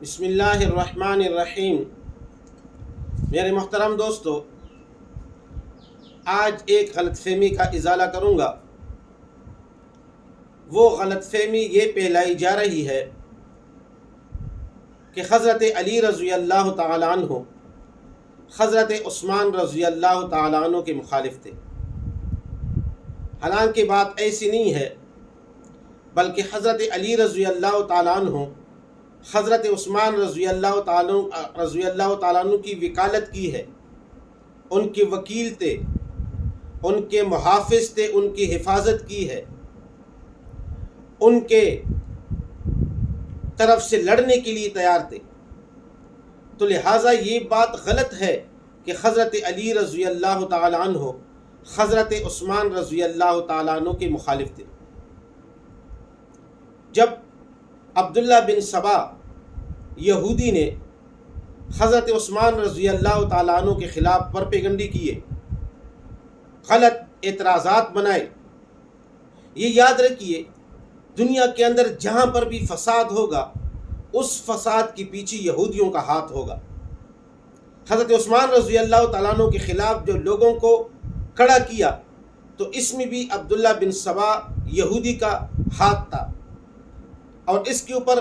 بسم اللہ الرحمن الرحیم۔ میرے محترم دوستو، آج ایک غلط فہمی کا ازالہ کروں گا۔ وہ غلط فہمی یہ پھیلائی جا رہی ہے کہ حضرت علی رضی اللہ تعالیٰ عنہ حضرت عثمان رضی اللہ تعالیٰ عنہ کے مخالف تھے۔ حالانکہ بات ایسی نہیں ہے، بلکہ حضرت علی رضی اللہ تعالیٰ عنہ حضرت عثمان رضی اللہ تعالیٰ عنہ کی وکالت کی ہے، ان کے وکیل تھے، ان کے محافظ تھے، ان کی حفاظت کی ہے، ان کے طرف سے لڑنے کے لیے تیار تھے۔ تو لہٰذا یہ بات غلط ہے کہ حضرت علی رضی اللہ تعالیٰ عنہ حضرت عثمان رضی اللہ تعالیٰ عنہ کے مخالف تھے۔ جب عبداللہ بن سبا یہودی نے حضرت عثمان رضی اللہ تعالیٰ عنہ کے خلاف پروپیگنڈی کیے، غلط اعتراضات بنائے، یہ یاد رکھیے دنیا کے اندر جہاں پر بھی فساد ہوگا اس فساد کے پیچھے یہودیوں کا ہاتھ ہوگا۔ حضرت عثمان رضی اللہ تعالیٰ عنہ کے خلاف جو لوگوں کو کھڑا کیا تو اس میں بھی عبداللہ بن سبا یہودی کا ہاتھ تھا، اور اس کے اوپر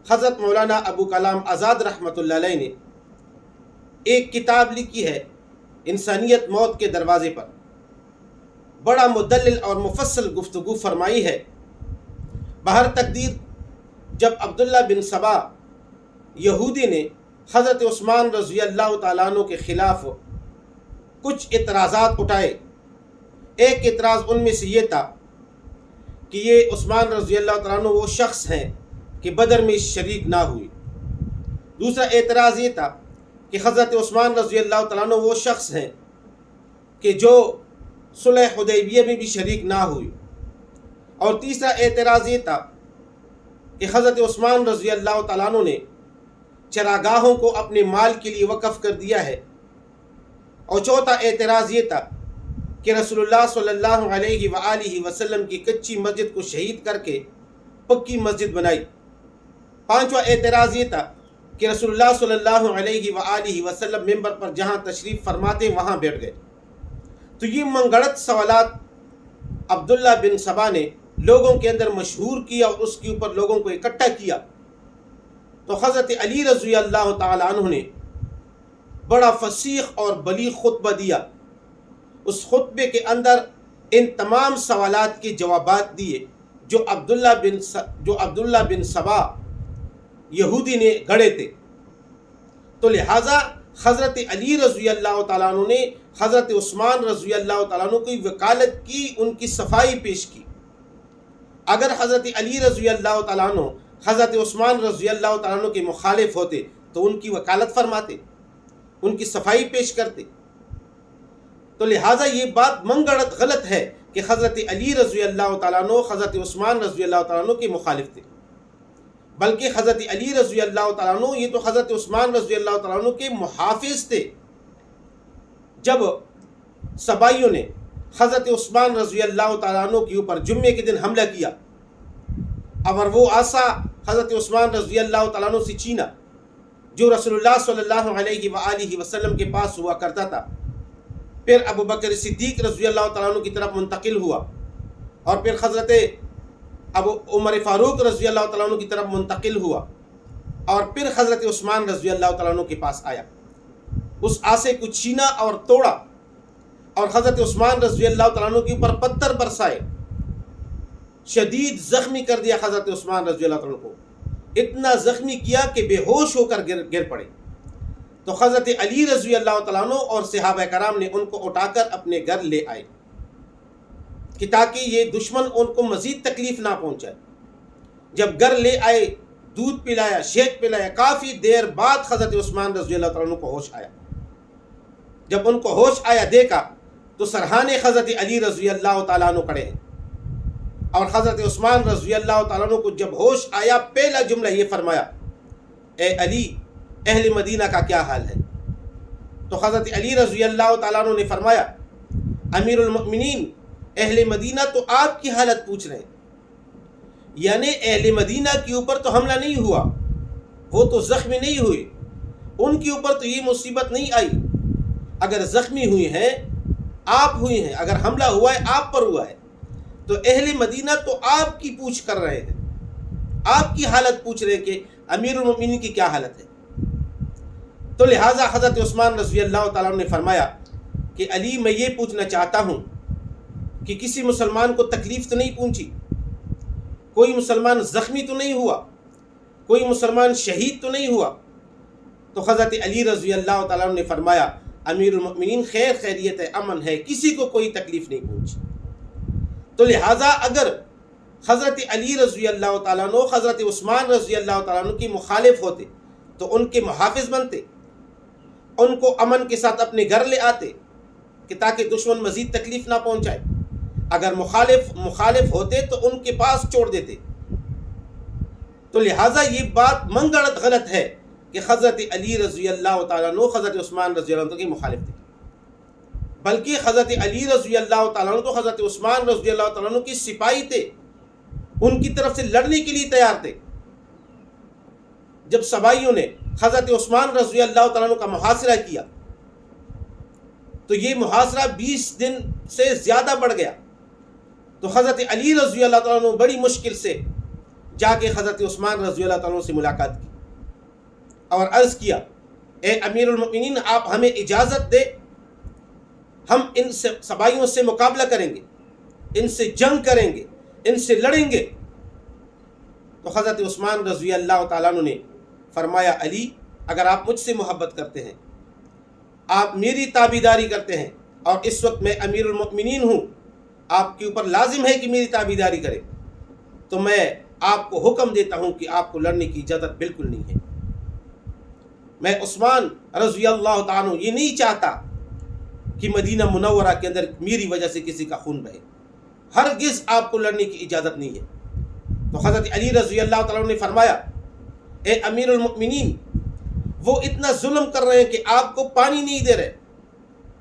حضرت مولانا ابو کلام آزاد رحمۃ اللہ علیہ نے ایک کتاب لکھی ہے، انسانیت موت کے دروازے پر، بڑا مدلل اور مفصل گفتگو فرمائی ہے۔ بہر تقدیر جب عبداللہ بن سبا یہودی نے حضرت عثمان رضی اللہ تعالیٰ عنہ کے خلاف کچھ اعتراضات اٹھائے، ایک اعتراض ان میں سے یہ تھا کہ یہ عثمان رضی اللہ تعالیٰ عنہ وہ شخص ہیں کہ بدر میں شریک نہ ہوئے۔ دوسرا اعتراض یہ تھا کہ حضرت عثمان رضی اللہ تعالیٰ عنہ وہ شخص ہیں کہ جو صلح حدیبیہ میں بھی شریک نہ ہوئے۔ اور تیسرا اعتراض یہ تھا کہ حضرت عثمان رضی اللہ تعالیٰ عنہ نے چراگاہوں کو اپنے مال کے لیے وقف کر دیا ہے۔ اور چوتھا اعتراض یہ تھا کہ رسول اللہ صلی اللہ علیہ وآلہ وسلم کی کچی مسجد کو شہید کر کے پکی مسجد بنائی۔ پانچواں اعتراض یہ تھا کہ رسول اللہ صلی اللہ علیہ وآلہ وسلم ممبر پر جہاں تشریف فرماتے وہاں بیٹھ گئے۔ تو یہ منگڑت سوالات عبداللہ بن سبا نے لوگوں کے اندر مشہور کیا اور اس کے اوپر لوگوں کو اکٹھا کیا۔ تو حضرت علی رضی اللہ تعالی عنہ نے بڑا فصیح اور بلیغ خطبہ دیا۔ اس خطبے کے اندر ان تمام سوالات کے جوابات دیے جو عبداللہ بن سبا یہودی نے گڑے تھے۔ تو لہٰذا حضرت علی رضی اللہ تعالیٰ عنہ نے حضرت عثمان رضی اللہ تعالیٰ عنہ کی وکالت کی، ان کی صفائی پیش کی۔ اگر حضرت علی رضی اللہ تعالیٰ عنہ حضرت عثمان رضی اللہ تعالیٰ عنہ کے مخالف ہوتے تو ان کی وکالت فرماتے، ان کی صفائی پیش کرتے۔ تو لہٰذا یہ بات منگڑت غلط ہے کہ حضرت علی رضی اللہ تعالیٰ عنہ حضرت عثمان رضی اللہ تعالیٰ عنہ کے مخالف تھے، بلکہ حضرت علی رضی اللہ تعالیٰ عنہ یہ تو حضرت عثمان رضی اللہ تعالیٰ عنہ کے محافظ تھے۔ جب سبائیوں نے حضرت عثمان رضی اللہ تعالیٰ عنہ کے اوپر جمعے کے دن حملہ کیا اور وہ عصا حضرت عثمان رضی اللہ تعالیٰ عنہ سے چھینا جو رسول اللہ صلی اللہ علیہ وآلہ وسلم کے پاس ہوا کرتا تھا، پھر ابو بکر صدیق رضی اللہ تعالیٰ عنہ کی طرف منتقل ہوا، اور پھر حضرت عمر فاروق رضی اللہ تعالیٰ عنہ کی طرف منتقل ہوا، اور پھر حضرت عثمان رضی اللہ تعالیٰ عنہ کے پاس آیا، اس آسے کو چھینا اور توڑا، اور حضرت عثمان رضی اللہ تعالیٰ عنہ کے اوپر پتھر برسائے، شدید زخمی کر دیا حضرت عثمان رضی اللہ تعالیٰ عنہ کو، اتنا زخمی کیا کہ بے ہوش ہو کر گر پڑے۔ تو حضرت علی رضی اللہ تعالیٰ عنہ اور صحابہ کرام نے ان کو اٹھا کر اپنے گھر لے آئے کہ تاکہ یہ دشمن ان کو مزید تکلیف نہ پہنچائے۔ جب گھر لے آئے، دودھ پلایا، شہد پلایا، کافی دیر بعد حضرت عثمان رضی اللہ تعالیٰ عنہ کو ہوش آیا۔ جب ان کو ہوش آیا دیکھا تو سرحانے حضرت علی رضی اللہ تعالیٰ عنہ کھڑے ہیں، اور حضرت عثمان رضی اللہ تعالیٰ عنہ کو جب ہوش آیا پہلا جملہ یہ فرمایا، اے علی، اہل مدینہ کا کیا حال ہے؟ تو حضرت علی رضی اللہ تعالیٰ عنہ نے فرمایا، امیر المؤمنین، اہل مدینہ تو آپ کی حالت پوچھ رہے ہیں، یعنی اہل مدینہ کے اوپر تو حملہ نہیں ہوا، وہ تو زخمی نہیں ہوئے، ان کے اوپر تو یہ مصیبت نہیں آئی۔ اگر زخمی ہوئی ہیں آپ ہوئی ہیں، اگر حملہ ہوا ہے آپ پر ہوا ہے، تو اہل مدینہ تو آپ کی پوچھ کر رہے ہیں، آپ کی حالت پوچھ رہے ہیں کہ امیر المؤمنین کی کیا حالت ہے۔ تو لہٰذا حضرت عثمان رضی اللہ تعالیٰ عنہ نے فرمایا کہ علی، میں یہ پوچھنا چاہتا ہوں کہ کسی مسلمان کو تکلیف تو نہیں پہنچی، کوئی مسلمان زخمی تو نہیں ہوا، کوئی مسلمان شہید تو نہیں ہوا؟ تو حضرت علی رضی اللہ تعالیٰ عنہ نے فرمایا امیر المؤمنین خیر خیریت ہے، امن ہے، کسی کو کوئی تکلیف نہیں پہنچی۔ تو لہٰذا اگر حضرت علی رضی اللہ تعالیٰ عنہ حضرت عثمان رضی اللہ تعالیٰ عنہ کی مخالف ہوتے تو ان کے محافظ بنتے، ان کو امن کے ساتھ اپنے گھر لے آتے کہ تاکہ دشمن مزید تکلیف نہ پہنچائے۔ اگر مخالف ہوتے تو ان کے پاس چھوڑ دیتے۔ تو لہٰذا یہ بات منگڑت غلط ہے کہ حضرت علی رضی اللہ تعالیٰ عنہ حضرت عثمان رضی اللہ عنہ کی مخالف تھے، بلکہ حضرت علی رضی اللہ تعالیٰ عنہ تو حضرت عثمان رضی اللہ تعالیٰ عنہ کی سپاہی تھے، ان کی طرف سے لڑنے کے لیے تیار تھے۔ جب سپاہیوں نے حضرت عثمان رضی اللہ تعالیٰ عنہ کا محاصرہ کیا تو یہ محاصرہ 20 دن سے زیادہ بڑھ گیا، تو حضرت علی رضی اللہ تعالیٰ عنہ بڑی مشکل سے جا کے حضرت عثمان رضی اللہ تعالیٰ عنہ سے ملاقات کی اور عرض کیا، اے امیر المؤمنین، آپ ہمیں اجازت دے، ہم ان سپاہیوں سے مقابلہ کریں گے، ان سے جنگ کریں گے، ان سے لڑیں گے۔ تو حضرت عثمان رضی اللہ تعالیٰ عنہ نے فرمایا، علی، اگر آپ مجھ سے محبت کرتے ہیں، آپ میری تابعداری کرتے ہیں، اور اس وقت میں امیر المؤمنین ہوں، آپ کے اوپر لازم ہے کہ میری تابعداری کرے، تو میں آپ کو حکم دیتا ہوں کہ آپ کو لڑنے کی اجازت بالکل نہیں ہے۔ میں عثمان رضی اللہ تعالیٰ عنہ یہ نہیں چاہتا کہ مدینہ منورہ کے اندر میری وجہ سے کسی کا خون بہے، ہرگز آپ کو لڑنے کی اجازت نہیں ہے۔ تو حضرت علی رضی اللہ تعالیٰ عنہ نے فرمایا، اے امیر المؤمنین، وہ اتنا ظلم کر رہے ہیں کہ آپ کو پانی نہیں دے رہے،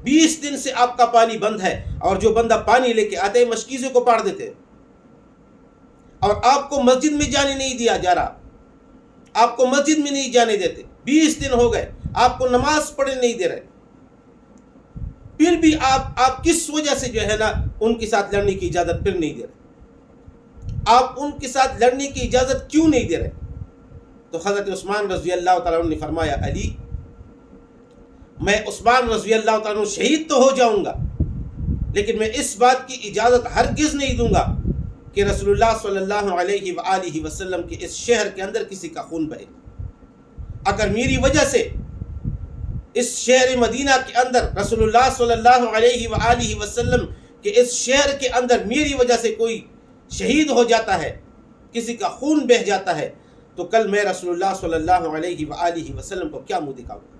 20 دن سے آپ کا پانی بند ہے، اور جو بندہ پانی لے کے آتے مشکیزوں کو پاڑ دیتے، اور آپ کو مسجد میں جانے نہیں دیا جا رہا، آپ کو مسجد میں نہیں جانے دیتے، 20 دن ہو گئے، آپ کو نماز پڑھنے نہیں دے رہے، پھر بھی آپ کس وجہ سے جو ہے نا ان کے ساتھ لڑنے کی اجازت پھر نہیں دے رہے؟ آپ ان کے ساتھ لڑنے کی اجازت کیوں نہیں دے رہے؟ تو حضرت عثمان رضی اللہ تعالیٰ عنہ نے فرمایا، علی، میں عثمان رضی اللہ تعالیٰ عنہ شہید تو ہو جاؤں گا، لیکن میں اس بات کی اجازت ہرگز نہیں دوں گا کہ رسول اللہ صلی اللہ علیہ وآلہ وسلم کے اس شہر کے اندر کسی کا خون بہے۔ اگر میری وجہ سے اس شہر مدینہ کے اندر رسول اللہ صلی اللہ علیہ وآلہ وسلم کے اس شہر کے اندر میری وجہ سے کوئی شہید ہو جاتا ہے، کسی کا خون بہہ جاتا ہے، تو کل میں رسول اللہ صلی اللہ علیہ وآلہ وسلم کو کیا منہ دکھاؤں گا؟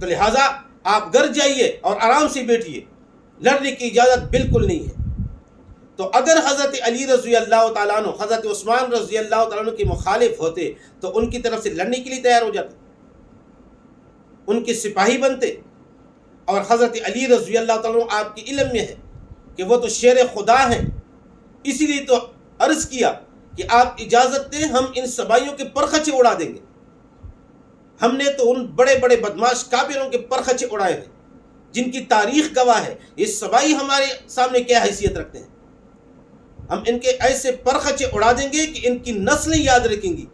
تو لہٰذا آپ گھر جائیے اور آرام سے بیٹھیے، لڑنے کی اجازت بالکل نہیں ہے۔ تو اگر حضرت علی رضی اللہ تعالیٰ عنہ حضرت عثمان رضی اللہ تعالیٰ عنہ کے مخالف ہوتے تو ان کی طرف سے لڑنے کے لیے تیار ہو جاتے، ان کے سپاہی بنتے، اور حضرت علی رضی اللہ تعالیٰ عنہ آپ کے علم میں ہے کہ وہ تو شیر خدا ہیں، اسی لیے تو عرض کیا کہ آپ اجازت دیں، ہم ان سپاہیوں کے پرخچے اڑا دیں گے۔ ہم نے تو ان بڑے بڑے بدماش کافروں کے پرخچے اڑائے ہیں جن کی تاریخ گواہ ہے، یہ سپاہی ہمارے سامنے کیا حیثیت رکھتے ہیں، ہم ان کے ایسے پرخچے اڑا دیں گے کہ ان کی نسلیں یاد رکھیں گی۔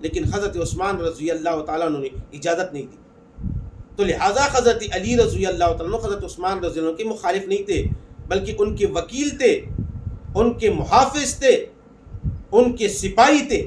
لیکن حضرت عثمان رضی اللہ تعالیٰ عنہ نے اجازت نہیں دی، تو لہٰذا حضرت علی رضی اللہ تعالیٰ عنہ حضرت عثمان رضی اللہ عنہ کے مخالف نہیں تھے، بلکہ ان کے وکیل تھے، ان کے محافظ تھے، ان کے سپاہی تھے۔